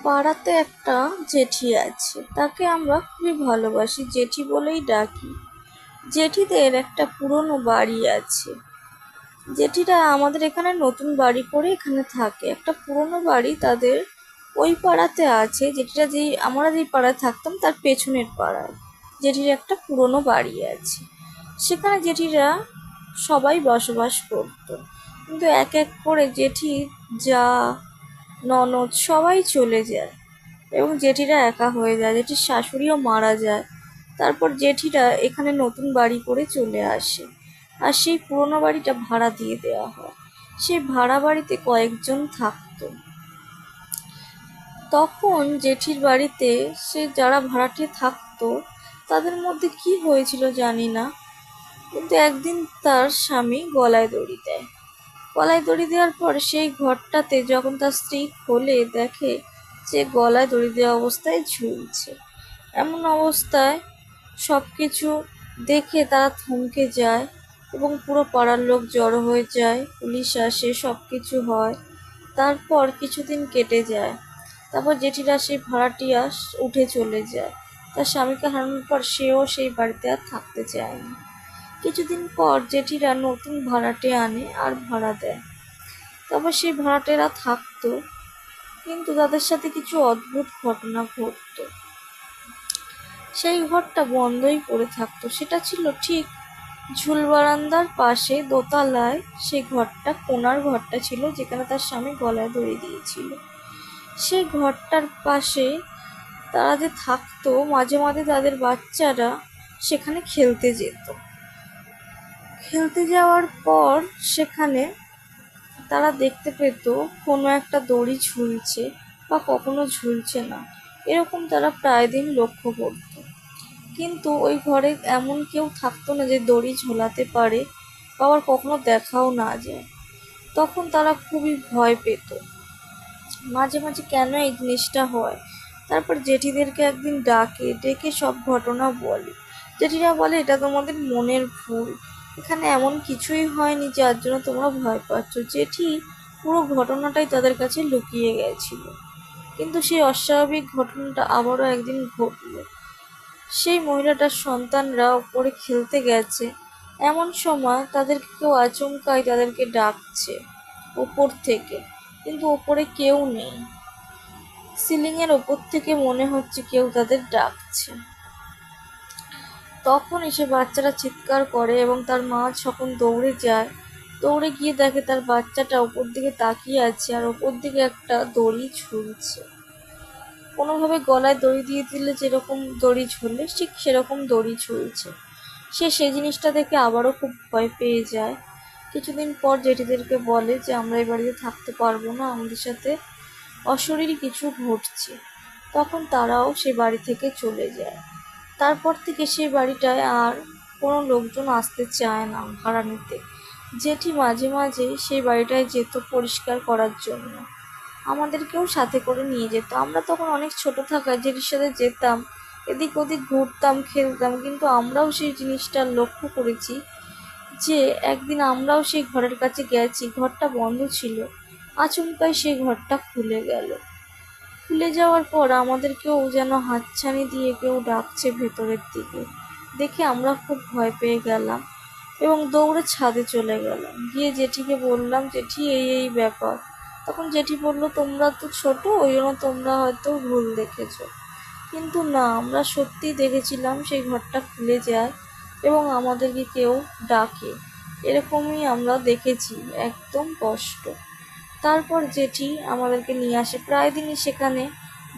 পাড়াতে একটা জেঠি আছে, তাকে আমরা খুবই ভালোবাসি, জেঠি বলেই ডাকি। জেঠিদের একটা পুরনো বাড়ি আছে। জেঠিরা আমাদের এখানে নতুন বাড়ি করে এখানে থাকে। একটা পুরনো বাড়ি তাদের ওই পাড়াতে আছে। আমরা যেই পাড়ায় থাকতাম তার পেছনের পাড়ায় জেঠির একটা পুরনো বাড়ি আছে। সেখানে জেঠিরা সবাই বসবাস করতো, কিন্তু এক এক করে জেঠির যা ননদ সবাই চলে যায় এবং জেঠিরা একা হয়ে যায়। জেঠির শাশুড়িও মারা যায়। তারপর জেঠিরা এখানে নতুন বাড়ি করে চলে আসে, আর সেই পুরোনো বাড়িটা ভাড়া দিয়ে দেওয়া হয়। সেই ভাড়া বাড়িতে কয়েকজন থাকতো। তখন জেঠির বাড়িতে যারা ভাড়াটে থাকতো তাদের মধ্যে কি হয়েছিল জানি না, কিন্তু একদিন তার স্বামী গলায় দড়ি দেয়। গলায় দড়ি দেওয়ার পর সেই ঘরটাতে যখন তার স্ত্রী খোলে, দেখে যে গলায় দড়ি দেওয়া অবস্থায় ঝুলছে। এমন অবস্থায় সব কিছু দেখে তারা থমকে যায় এবং পুরো পাড়ার লোক জড়ো হয়ে যায়, পুলিশ আসে, সব কিছু হয়। তারপর কিছুদিন কেটে যায়। তারপর জেঠিরা সেই ভাড়াটিয়া উঠে চলে যায়। তার স্বামীকে হারানোর পর সেও সেই বাড়িতে আর থাকতে চায়নি। কিছুদিন পর জেঠিরা নতুন ভাড়াটে আনে আর ভাড়া দেয়। তারপর সেই ভাড়াটেরা থাকতো, কিন্তু তাদের সাথে কিছু অদ্ভুত ঘটনা ঘটতো। সেই ঘরটা বন্ধই পড়ে থাকতো। সেটা ছিল ঠিক ঝুল বারান্দার পাশে দোতলায়। সেই ঘরটা কোণার ঘরটা ছিল, যেখানে তার স্বামী গলায় দড়ি দিয়েছিল। সেই ঘরটার পাশে তারা যে থাকতো, মাঝে মাঝে তাদের বাচ্চারা সেখানে খেলতে যেত। খেলতে যাওয়ার পর সেখানে তারা দেখতে পেত কোনো একটা দড়ি ঝুলছে বা কখনো ঝুলছে না, এরকম তারা প্রায় দিন লক্ষ্য করত। কিন্তু ওই ঘরে এমন কেউ থাকতো না যে দড়ি ঝোলাতে পারে, বা আবার কখনো দেখাও না যায়। তখন তারা খুবই ভয় পেত, মাঝে মাঝে কেন এই জিনিসটা হয়। তারপর জেঠিদেরকে একদিন ডেকে সব ঘটনা বলে। জেঠিরা বলে, এটা তোমাদের মনের ভুল, এখানে এমন কিছুই হয়নি যার জন্য তোমরা ভয় পাচ্ছ। জেঠি পুরো ঘটনাটাই তাদের কাছে লুকিয়ে গেছিল। কিন্তু সেই অস্বাভাবিক ঘটনাটা আবারও একদিন ঘটল। সেই মহিলাটার সন্তানরা ওপরে খেলতে গেছে, এমন সময় তাদেরকে কেউ আচমকাই তাদেরকে ডাকছে ওপর থেকে, কিন্তু ওপরে কেউ নেই। সিলিংয়ের ওপর থেকে মনে হচ্ছে কেউ তাদের ডাকছে। তখন এসে বাচ্চারা চিৎকার করে এবং তার মা যখন দৌড়ে যায়, দৌড়ে গিয়ে দেখে তার বাচ্চাটা ওপর দিকে তাকিয়ে আছে, আর ওপর দিকে একটা দড়ি ঝুলছে। কোনোভাবে গলায় দড়ি দিয়ে দিলে যেরকম দড়ি ঝুলে, ঠিক সেরকম দড়ি ঝুলছে। সেই জিনিসটা দেখে আবারও খুব ভয় পেয়ে যায়। কিছুদিন পর জেঠিদেরকে বলে যে আমরা এই বাড়িতে থাকতে পারবো না, আমাদের সাথে অশরীরী কিছু ঘটছে। তখন তারাও সে বাড়ি থেকে চলে যায়। তারপর থেকে সেই বাড়িটায় আর কোনো লোকজন আসতে চায় না ভাড়া নিতে। জেঠি মাঝে মাঝে সেই বাড়িটায় যেত পরিষ্কার করার জন্য, আমাদেরকেও সাথে করে নিয়ে যেত। আমরা তখন অনেক ছোট থাকায় জেঠির সাথে যেতাম, এদিক ওদিক ঘুরতাম, খেলতাম। কিন্তু আমরাও সেই জিনিসটা লক্ষ্য করেছি যে একদিন আমরাও সেই ঘরের কাছে গেছি, ঘরটা বন্ধ ছিল, আচমকাই সেই ঘরটা খুলে গেল। খুলে যাওয়ার পর আমাদেরকেও যেন হাতছানি দিয়ে কেউ ডাকছে ভেতরের দিকে। দেখে আমরা খুব ভয় পেয়ে গেলাম এবং দৌড়ে ছাদে চলে গেলাম। গিয়ে জেঠিকে বললাম, জেঠি এই এই ব্যাপার। তখন জেঠি বলল, তোমরা তো ছোট, ওই জন্য তোমরা হয়তো ভুল দেখেছো। কিন্তু না, আমরা সত্যিই দেখেছিলাম সেই ঘরটা খুলে যায় এবং আমাদেরকে কেউ ডাকে, এরকমই আমরা দেখেছি, একদম স্পষ্ট। তারপর জেঠি আমাদেরকে নিয়ে আসে প্রায় দিনই সেখানে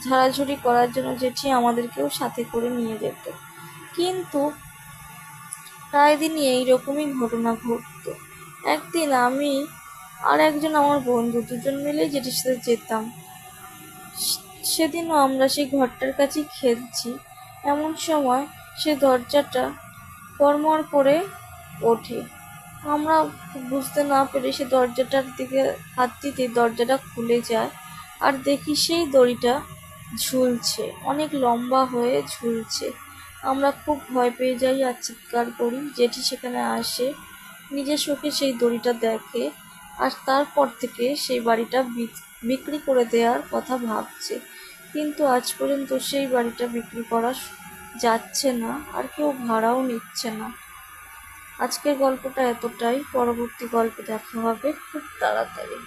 ঝাড়াঝুড়ি করার জন্য। জেঠি আমাদেরকেও সাথে করে নিয়ে যেত, কিন্তু প্রায় দিনই এইরকমই ঘটনা ঘটতো। একদিন আমি আর একজন আমার বন্ধু দুজন মিলেই জেঠির সাথে যেতাম। সেদিনও আমরা সেই ঘরটার কাছেই খেলছি, এমন সময় সে দরজাটা কড়মড় করে ওঠে। আমরা বুঝতে না পেরে সে দরজাটার দিকে হাত দিতেই দরজাটা খুলে যায়, আর দেখি সেই দড়িটা ঝুলছে, অনেক লম্বা হয়ে ঝুলছে। আমরা খুব ভয় পেয়ে যাই আর চিৎকার করি। জেঠি সেখানে আসে, নিজের চোখে সেই দড়িটা দেখে, আর তারপর থেকে সেই বাড়িটা বিক্রি করে দেওয়ার কথা ভাবছে। কিন্তু আজ পর্যন্ত সেই বাড়িটা বিক্রি করা যাচ্ছে না, আর কেউ ভাড়াও নিচ্ছে না। আজকের গল্পটা এতটাই, পরবর্তী গল্পে দেখা হবে খুব তাড়াতাড়ি।